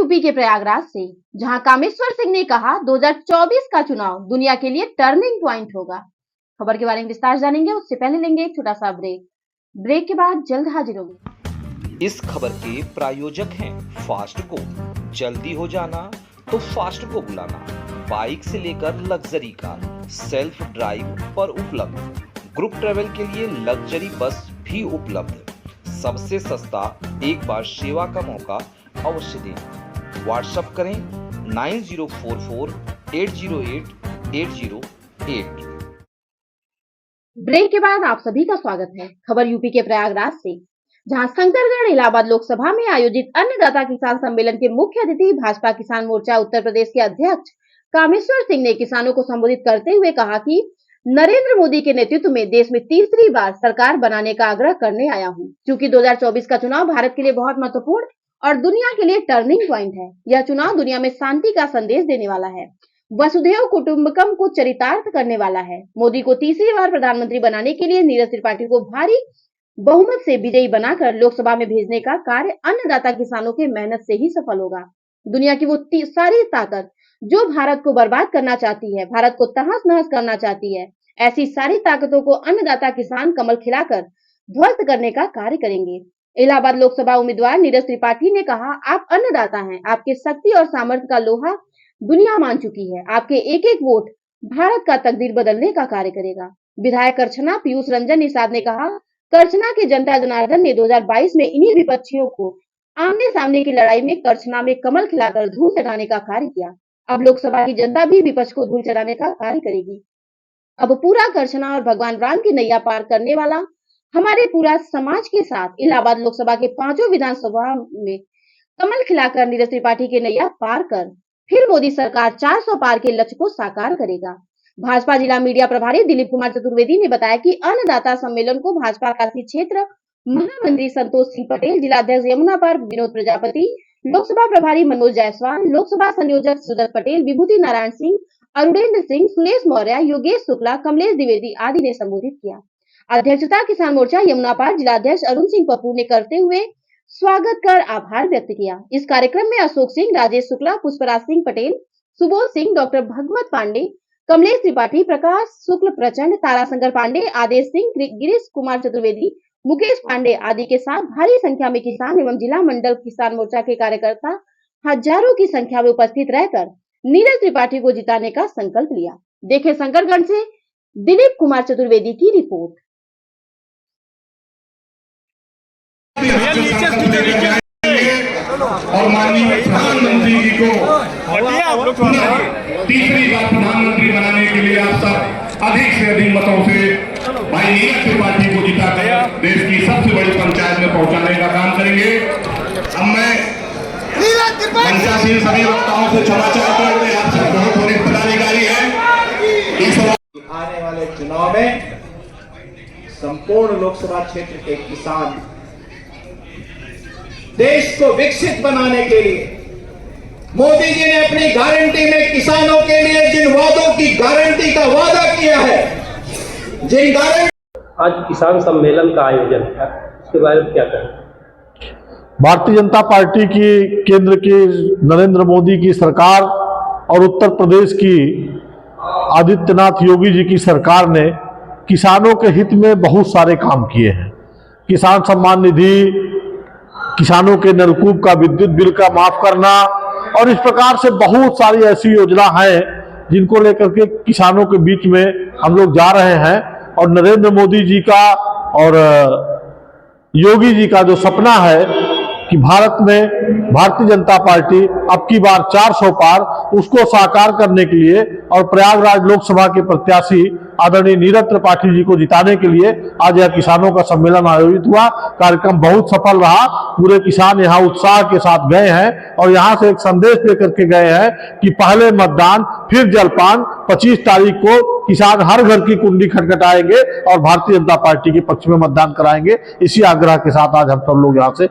UP के प्रयागराज से, जहां कामेश्वर सिंह ने कहा 2024 का चुनाव दुनिया के लिए टर्निंग पॉइंट होगा। खबर के बारे में विस्तार जानेंगे, उससे पहले लेंगे एक छोटा सा ब्रेक के बाद जल्द हाजिर होंगे। इस खबर के प्रायोजक हैं फास्ट को। जल्दी हो जाना तो फास्ट को बुलाना। बाइक से लेकर लग्जरी कार, सेल्फ ड्राइव पर उपलब्ध। ग्रुप ट्रेवल के लिए लग्जरी बस भी उपलब्ध। सबसे सस्ता एक बार सेवा का मौका अवश्य दें। व्हाट्सएप करें 9044808808। ब्रेक के बाद आप सभी का स्वागत है। खबर यूपी के प्रयागराज से, जहां शंकरगढ़ इलाहाबाद लोकसभा में आयोजित अन्नदाता किसान सम्मेलन के मुख्य अतिथि भाजपा किसान मोर्चा उत्तर प्रदेश के अध्यक्ष कामेश्वर सिंह ने किसानों को संबोधित करते हुए कहा कि नरेंद्र मोदी के नेतृत्व में देश में तीसरी बार सरकार बनाने का आग्रह करने आया हूं, क्योंकि 2024 का चुनाव भारत के लिए बहुत महत्वपूर्ण और दुनिया के लिए टर्निंग पॉइंट है। यह चुनाव दुनिया में शांति का संदेश देने वाला है, वसुधैव कुटुंबकम को चरितार्थ करने वाला है। मोदी को तीसरी बार प्रधानमंत्री बनाने के लिए नीरज त्रिपाठी को भारी बहुमत से विजयी बनाकर लोकसभा में भेजने का कार्य अन्नदाता किसानों के मेहनत से ही सफल होगा। दुनिया की वो सारी ताकत जो भारत को बर्बाद करना चाहती है, भारत को तहस नहस करना चाहती है, ऐसी सारी ताकतों को अन्नदाता किसान कमल खिलाकर ध्वस्त करने का कार्य करेंगे। इलाहाबाद लोकसभा उम्मीदवार नीरज त्रिपाठी ने कहा, आप अन्नदाता हैं, आपके शक्ति और सामर्थ्य का लोहा दुनिया मान चुकी है। आपके एक एक वोट भारत का तकदीर बदलने का कार्य करेगा। विधायक करछना पीयूष रंजन निषाद ने कहा, करछना के जनता जनार्दन ने 2022 में इन्हीं विपक्षियों को आमने सामने की लड़ाई में करछना में कमल खिलाकर धूल चढ़ाने का कार्य किया। अब लोकसभा की जनता भी विपक्ष को धूल चढ़ाने का कार्य करेगी। अब पूरा करछना और भगवान राम की नैया पार करने वाला हमारे पूरा समाज के साथ इलाहाबाद लोकसभा के 5 विधानसभा में कमल खिलाकर नीरज त्रिपाठी के नैया पार कर फिर मोदी सरकार 400 पार के लक्ष्य को साकार करेगा। भाजपा जिला मीडिया प्रभारी दिलीप कुमार चतुर्वेदी ने बताया कि अन्नदाता सम्मेलन को भाजपा काशी क्षेत्र महामंत्री संतोष सिंह पटेल, जिलाध्यक्ष यमुना पार विनोद प्रजापति, लोकसभा प्रभारी मनोज जायसवाल, लोकसभा संयोजक सुदत्त पटेल, विभूति नारायण सिंह, अरुणेंद्र सिंह, सुरेश मौर्य, योगेश शुक्ला, कमलेश द्विवेदी आदि ने संबोधित किया। अध्यक्षता किसान मोर्चा यमुना पार जिलाध्यक्ष अरुण सिंह पप्पू ने करते हुए स्वागत कर आभार व्यक्त किया। इस कार्यक्रम में अशोक सिंह, राजेश शुक्ला, पुष्पराज सिंह पटेल, सुबोध सिंह, डॉक्टर भगवत पांडे, कमलेश त्रिपाठी, प्रकाश शुक्ल प्रचंड, ताराशंकर पांडे, आदेश सिंह, गिरीश कुमार चतुर्वेदी, मुकेश पांडे आदि के साथ भारी संख्या में किसान एवं जिला मंडल किसान मोर्चा के कार्यकर्ता हजारों की संख्या में उपस्थित रहकर नीरज त्रिपाठी को जिताने का संकल्प लिया। देखें शंकरगढ़ से दिलीप कुमार चतुर्वेदी की रिपोर्ट। और माननीय प्रधानमंत्री जी को तीसरी बार प्रधानमंत्री बनाने के लिए आप सब अधिक से अधिक मतों से भाई नीरज त्रिपाठी को जिताकर देश की सबसे बड़ी पंचायत में पहुंचाने का काम करेंगे। अब मैं पंचायती सभी वक्ताओं से क्षमा चाहता हूं, आप सब बहुत बड़े पदाधिकारी हैं। इस आने वाले चुनाव में संपूर्ण लोकसभा क्षेत्र के किसान देश को विकसित बनाने के लिए मोदी जी ने अपनी गारंटी में किसानों के लिए जिन वादों की गारंटी का वादा किया है, जिन गारंटी आज किसान सम्मेलन का आयोजन है, इसके बारे में क्या कहें? भारतीय जनता पार्टी की केंद्र की नरेंद्र मोदी की सरकार और उत्तर प्रदेश की आदित्यनाथ योगी जी की सरकार ने किसानों के हित में बहुत सारे काम किए हैं। किसान सम्मान निधि, किसानों के नलकूप का विद्युत बिल का माफ करना और इस प्रकार से बहुत सारी ऐसी योजना है जिनको लेकर के किसानों के बीच में हम लोग जा रहे हैं। और नरेंद्र मोदी जी का और योगी जी का जो सपना है कि भारत में भारतीय जनता पार्टी अब की बार 400 पार, उसको साकार करने के लिए और प्रयागराज लोकसभा के प्रत्याशी आदरणीय नीरज त्रिपाठी जी को जिताने के लिए आज यह किसानों का सम्मेलन आयोजित हुआ। कार्यक्रम बहुत सफल रहा। पूरे किसान यहाँ उत्साह के साथ गए हैं और यहाँ से एक संदेश लेकर के गए हैं कि पहले मतदान फिर जलपान। 25 तारीख को किसान हर घर की कुंडी खटखटाएंगे और भारतीय जनता पार्टी के पक्ष में मतदान कराएंगे। इसी आग्रह के साथ आज हम सब लोग यहाँ से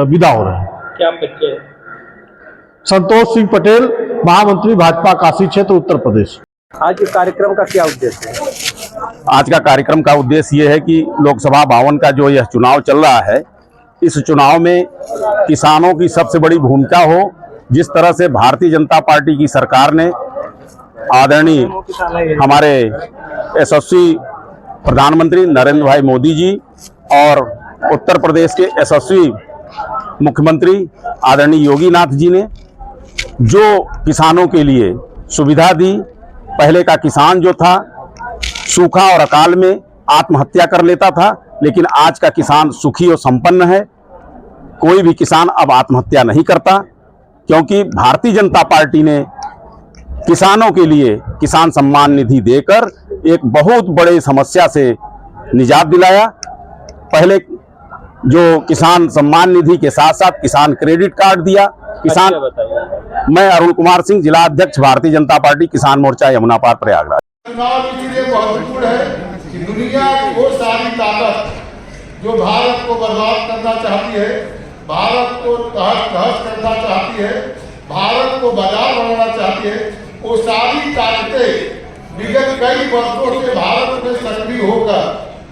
विदा हो रहे हैं। क्या परिचय? संतोष सिंह पटेल, महामंत्री भाजपा काशी क्षेत्र उत्तर प्रदेश। आज के कार्यक्रम का क्या उद्देश्य है? आज का कार्यक्रम का उद्देश्य ये है कि लोकसभा 52 का जो यह चुनाव चल रहा है, इस चुनाव में किसानों की सबसे बड़ी भूमिका हो जिस तरह से भारतीय जनता पार्टी की सरकार ने आदरणीय हमारे यशस्वी प्रधानमंत्री नरेंद्र भाई मोदी जी और उत्तर प्रदेश के यशस्वी मुख्यमंत्री आदरणीय योगी नाथ जी ने जो किसानों के लिए सुविधा दी, पहले का किसान जो था सूखा और अकाल में आत्महत्या कर लेता था, लेकिन आज का किसान सुखी और संपन्न है। कोई भी किसान अब आत्महत्या नहीं करता, क्योंकि भारतीय जनता पार्टी ने किसानों के लिए किसान सम्मान निधि देकर एक बहुत बड़े समस्या से निजात दिलाया। पहले जो किसान सम्मान निधि के साथ साथ किसान क्रेडिट कार्ड दिया। किसान मैं अरुण कुमार सिंह, जिला अध्यक्ष भारतीय जनता पार्टी किसान मोर्चा यमुना पार प्रयागराज। चुनाव इसलिए महत्वपूर्ण है कि दुनिया की वो सारी ताकत जो भारत को बर्बाद करना चाहती है, भारत को तहस करना चाहती है, भारत को बाजार बनाना चाहती है, वो सारी ताकतें विगत कई वर्षों से भारत में सक्रिय होकर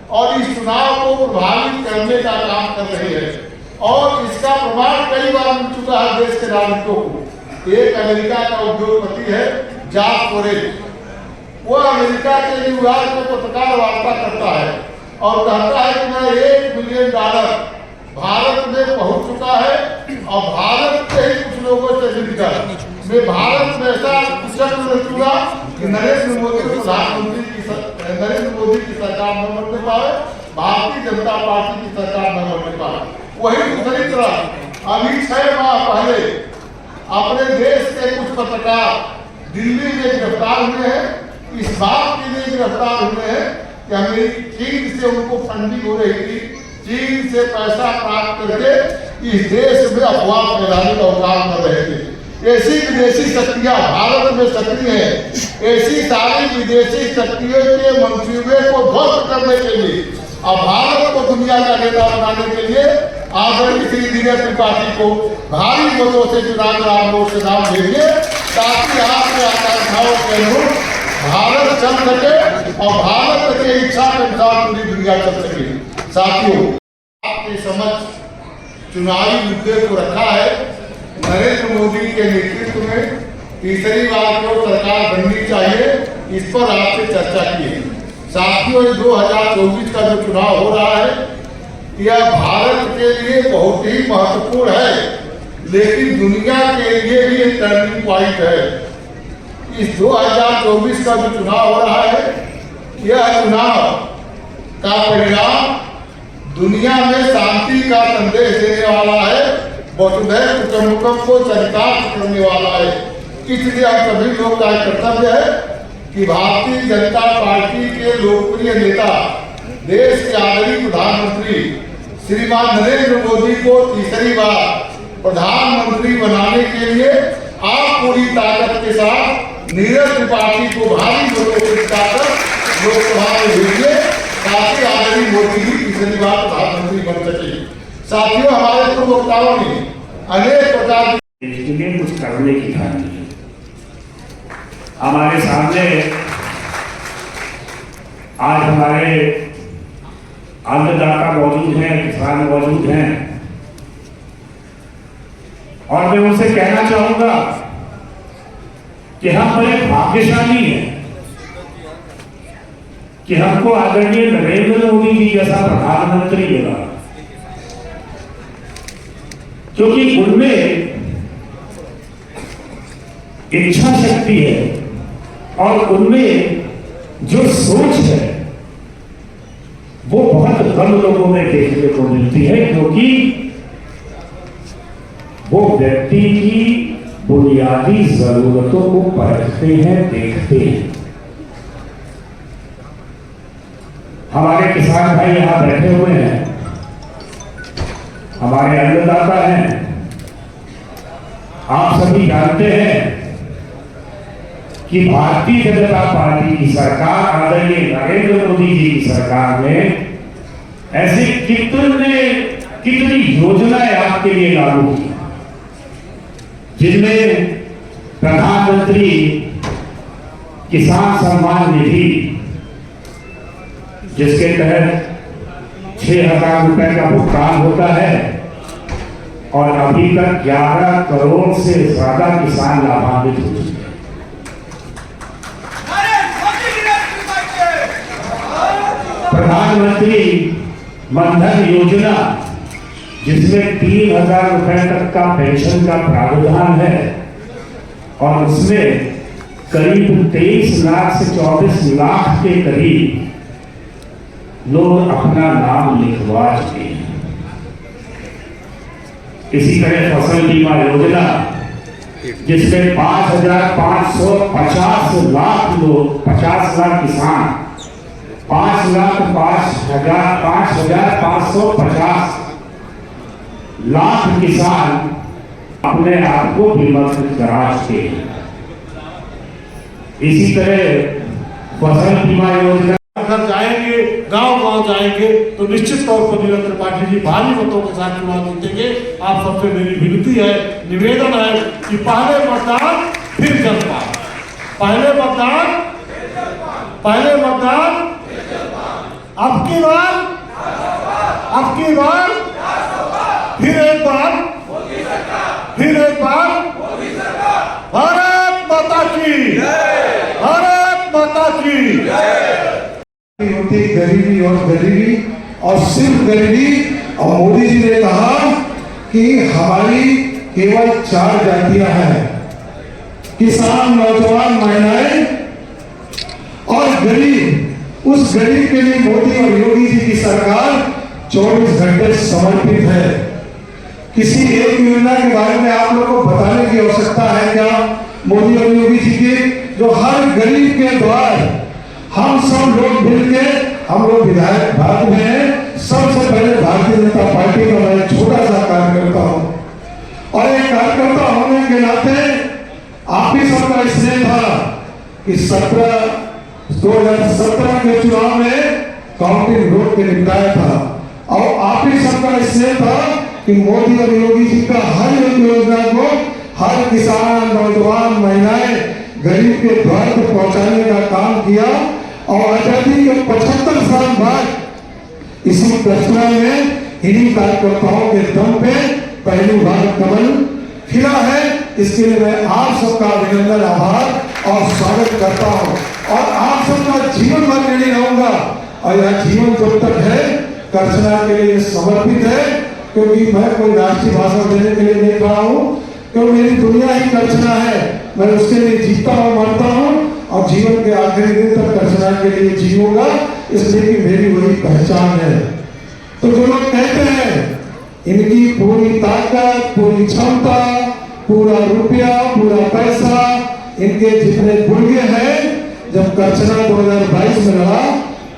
और इस चुनाव को प्रभावित करने का काम कर रही है। और इसका प्रमाण कई बार मिल चुका है देश के नागरिकों को। एक अमेरिका का उद्योगपति है जॉर्ज सोरोस, वो अमेरिका के न्यूयॉर्क में पत्रकार वार्ता करता है और कहता है कि मैं $1 बिलियन भारत में पहुंच चुका है और भारत के ही कुछ लोगों से मिलकर मैं भारत में ऐसा चक्र रचूंगा कि नरेंद्र मोदी की सरकार न बनने पाए, भारतीय जनता पार्टी की सरकार न बनने पाए। वही दूसरी तरफ अभी 6 माह पहले अपने देश के कुछ पत्रकार दिल्ली में गिरफ्तार हुए हैं। इस बात के लिए गिरफ्तार हुए हैं कि अमेरिकी चीन से उनको फंडिंग हो रही थी, चीन से पैसा प्राप्त करके इस देश में अफवाह फैलाने का काम कर रहे थे। ऐसी विदेशी शक्तियां भारत में सक्रिय है। ऐसी सारी विदेशी शक्तियों के मंसूबे को ध्वस्त करने के लिए और भारत को दुनिया का नेता बनाने के लिए आदरणीय श्री दिनेश त्रिपाठी को भारी मतों से चुनाव आप लोग से नाम भेजिए, ताकि आपके आकांक्षाओं के अनुरूप भारत चल सके और भारत के इच्छा के अनुसार पूरी दुनिया चल सके। साथियों, आपके समझ चुनावी मुद्दे को रखा है। नरेंद्र मोदी के नेतृत्व में तीसरी बार जो सरकार बननी चाहिए, इस पर आपसे चर्चा की है। साथियों, 2024 का जो चुनाव हो रहा है यह भारत के लिए बहुत ही महत्वपूर्ण है, लेकिन दुनिया के लिए भी एक टर्निंग पॉइंट है। इस 2024 का जो चुनाव हो रहा है, यह चुनाव का परिणाम दुनिया में शांति का संदेश देने वाला है, वसुधैव कुटुंबकम को चरितार्थ करने वाला है। इसलिए हम सभी लोग का कर्तव्य है कि भारतीय जनता पार्टी के लोकप्रिय नेता, देश के आदरणीय प्रधानमंत्री श्रीमान नरेंद्र मोदी को तीसरी बार प्रधानमंत्री बनाने के लिए आप पूरी ताकत के साथ नीरज त्रिपाठी को भारी मतों से जिताकर लोकसभा में भेजिए, ताकि आदरणीय मोदी जी तीसरी बार प्रधानमंत्री बन सके। साथियों, हमारे पूर्व वक्ताओं ने अनेक प्रकार के लिए कुछ करने की ठानी है। हमारे सामने आज हमारे अन्नदाता मौजूद हैं, किसान मौजूद हैं, और मैं उनसे कहना चाहूंगा कि हम बड़े भाग्यशाली हैं कि हमको आदरणीय नरेंद्र मोदी जी जैसा प्रधानमंत्री मिला, क्योंकि उनमें इच्छा शक्ति है और उनमें जो सोच है वो बहुत कम लोगों में देखने को मिलती है, क्योंकि वो व्यक्ति की बुनियादी जरूरतों को परखते हैं, देखते हैं। हमारे किसान भाई यहां बैठे हुए हैं, हमारे अन्नदाता हैं। आप सभी जानते हैं कि भारतीय जनता पार्टी की सरकार, आदरणीय नरेंद्र मोदी जी की सरकार ने ऐसी कितनी योजनाएं आपके लिए लागू की, जिनमें प्रधानमंत्री किसान सम्मान निधि, जिसके तहत 6,000 रुपए का भुगतान होता है और अभी तक 11 करोड़ से ज्यादा किसान लाभान्वित हो चुके हैं। प्रधानमंत्री मनधन योजना, जिसमें 3,000 रुपए तक का पेंशन का प्रावधान है और उसमें करीब 23 लाख से 24 लाख के करीब लोग अपना नाम लिखवा चुके हैं। इसी तरह फसल बीमा योजना, जिसमें 5,550 लाख लोग, 50 लाख किसान, 5,05,550 लाख किसान अपने आप को बीमाकृत करा चुके हैं। इसी तरह फसल बीमा योजना, घर जाएंगे, गांव जाएंगे तो निश्चित तौर पर नीरज त्रिपाठी जी भारी मतों के साथ चुनाव जीतेंगे। आप सबसे मेरी विनती है, निवेदन है कि पहले मतदान फिर जनता, पहले मतदान अब की बार फिर एक बार भारत माता की होती गरीबी और सिर्फ गरीबी। और मोदी जी ने कहा कि हमारी केवल 4 जातियां हैं, किसान, नौजवान, महिलाएं और गरीब। उस गरीब के लिए मोदी और योगी जी की सरकार 24 घंटे समर्पित है। किसी एक योजना के बारे में आप लोगों को बताने की आवश्यकता है क्या? मोदी और योगी जी की जो हर गरीब के द्वार हम सब लोग मिलकर, हम लोग विधायक भारत में हैं, सबसे पहले भारतीय जनता पार्टी का मैं छोटा सा कार्यकर्ता हूं और एक कार्यकर्ता होने के नाते आप ही सबका स्नेह था कि 2017 के चुनाव में काउंटिंग रोड के निपटाया था और आप ही सबका स्नेह था कि मोदी और योगी जी का हर एक योजना को हर किसान, नौजवान, महिलाएं, गरीब के द्वार पर पहुंचाने का काम किया। और आजादी के 75 साल बाद इसी कचरा में इन्हीं कार्यकर्ताओं के दम पे पहली बार कमल खिला है। इसके लिए मैं आप सबका अभिनंदन, आभार और स्वागत करता हूं और आप सबका जीवन भर के लिए रहूंगा। और यह जीवन जब तक है कर्चना के लिए समर्पित है, क्योंकि मैं कोई राष्ट्रीय भाषण देने के लिए नहीं खड़ा हूं, क्योंकि मेरी दुनिया ही कर्चना है। मैं उसके लिए जीता हूं, मरता हूं और जीवन के आखिरी दिन तक कर्चना के लिए जीऊंगा, इसलिए कि मेरी वही पहचान है। तो जो लोग कहते हैं इनकी पूरी ताकत, पूरी क्षमता, पूरा रुपया, पूरा पैसा, इनके जितने गुर्गे हैं, जब कर्चना 2022 में लड़ा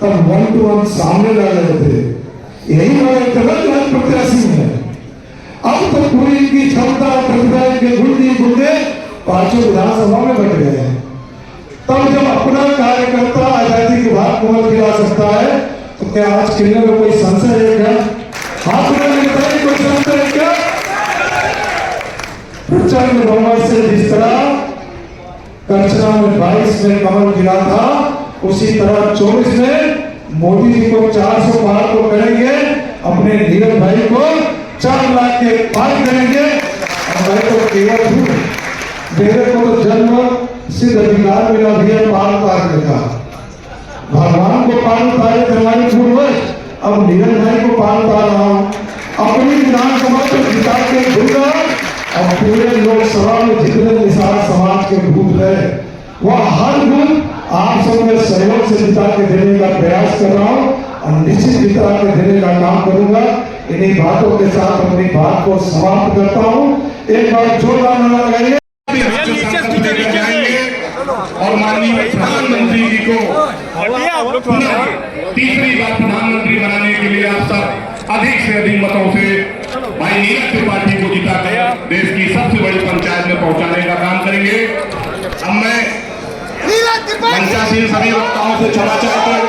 तब 1 to 1 सामने लड़ रहे थे। यही हमारे गलत प्रत्याशी है। अब तो पूरी इनकी क्षमता, प्रतिभा के गुर्गे 5 विधानसभा में बैठ गए हैं। तब जब अपना कार्यकर्ता आजादी के बाद कमल खिला सकता है तो क्या आज खिलने में कोई संशय है क्या? हाथ में कोई संशय है क्या? प्रचंड बहुमत से जिस तरह कर्चना में 22 में कमल खिला था, उसी तरह 24 में मोदी जी को 400 पार को करेंगे, अपने नीरज भाई को 4 लाख के पार करेंगे। और मैं तो केवल हूं, मेरे को तो जन्म सिद्ध अधिकार मिला भी है पार उतारने का। भगवान को पार उतारे थे हमारे पूर्वज, अब नीरज भाई को पार उतार रहा हूं। अपनी विधानसभा को जिता के दूंगा और पूरे लोकसभा में जितने निषाद समाज के बूथ है वह हर बूथ आप सबके सहयोग से जिता के देने का प्रयास कर रहा हूं और निश्चित जिता के देने का काम करूंगा। इन्हीं बातों के साथ अपनी बात को समाप्त करता हूं। एक बार जोरदार नारा लगाइए और माननीय प्रधानमंत्री जी को तीसरी बार प्रधानमंत्री बनाने के लिए आप सब अधिक से अधिक मतों से भाई नीरज त्रिपाठी को जिता कर देश की सबसे बड़ी पंचायत में पहुंचाने का काम करेंगे। अब मैं मंचासीन सभी वक्ताओं से क्षमा चाहता हूं।